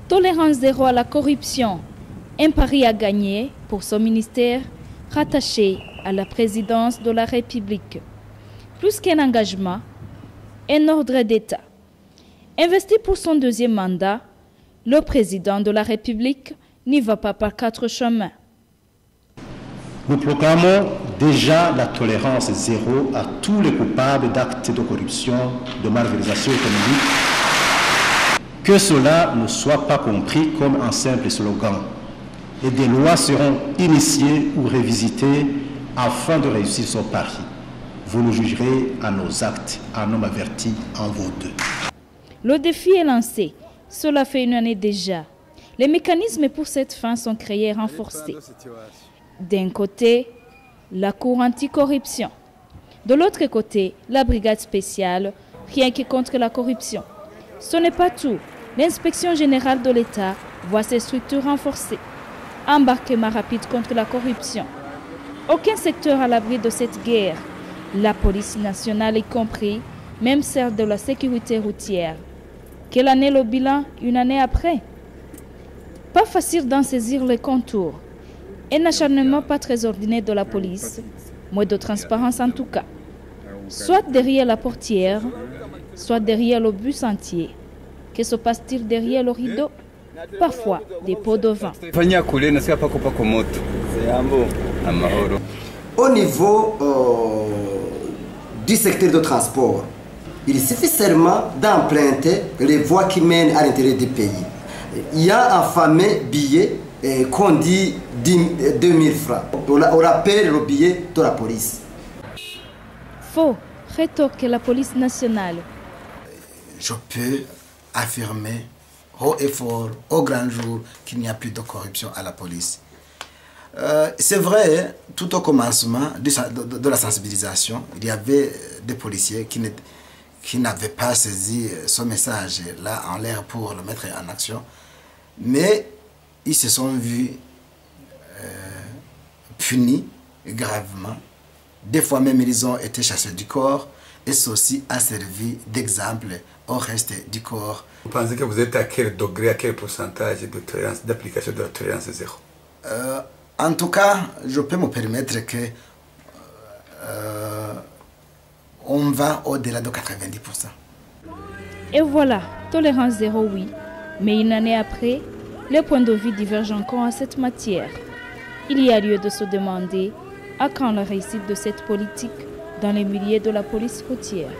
Tolérance zéro à la corruption. Un pari à gagner pour son ministère rattaché à la présidence de la République. Plus qu'un engagement, un ordre d'État. Investi pour son deuxième mandat, le président de la République n'y va pas par quatre chemins. Nous proclamons déjà la tolérance zéro à tous les coupables d'actes de corruption, de malversation économique. Que cela ne soit pas compris comme un simple slogan. Et des lois seront initiées ou révisitées afin de réussir son pari. Vous nous jugerez à nos actes, un homme averti en vaut deux. Le défi est lancé. Cela fait une année déjà. Les mécanismes pour cette fin sont créés et renforcés. D'un côté, la Cour anticorruption. De l'autre côté, la brigade spéciale, rien que contre la corruption. Ce n'est pas tout. L'inspection générale de l'État voit ses structures renforcées. Embarquement rapide contre la corruption. Aucun secteur à l'abri de cette guerre. La police nationale y compris, même celle de la sécurité routière. Quelle année le bilan une année après? Pas facile d'en saisir les contours. Un acharnement pas très ordinaire de la police, moins de transparence en tout cas. Soit derrière la portière, soit derrière le bus entier. Que se passe-t-il derrière le rideau? Parfois des pots de vin. Au niveau du secteur de transport, il suffit seulement d'emprunter les voies qui mènent à l'intérieur du pays. Il y a un fameux billet qu'on dit 2000 francs. On appelle le billet de la police. Faux, rétorque la police nationale. Je peux affirmer haut et fort, au grand jour, qu'il n'y a plus de corruption à la police. C'est vrai, tout au commencement de la sensibilisation, il y avait des policiers qui n'avaient pas saisi ce message-là en l'air pour le mettre en action, mais ils se sont vus punis gravement. Des fois même, ils ont été chassés du corps, et ceci a servi d'exemple au reste du corps. Vous pensez que vous êtes à quel degré, à quel pourcentage d'application de la tolérance zéro? En tout cas, je peux me permettre que on va au-delà de 90%. Et voilà, tolérance zéro, oui. Mais une année après, les points de vue divergent encore en cette matière. Il y a lieu de se demander à quand la réussite de cette politique dans les milieux de la police routière.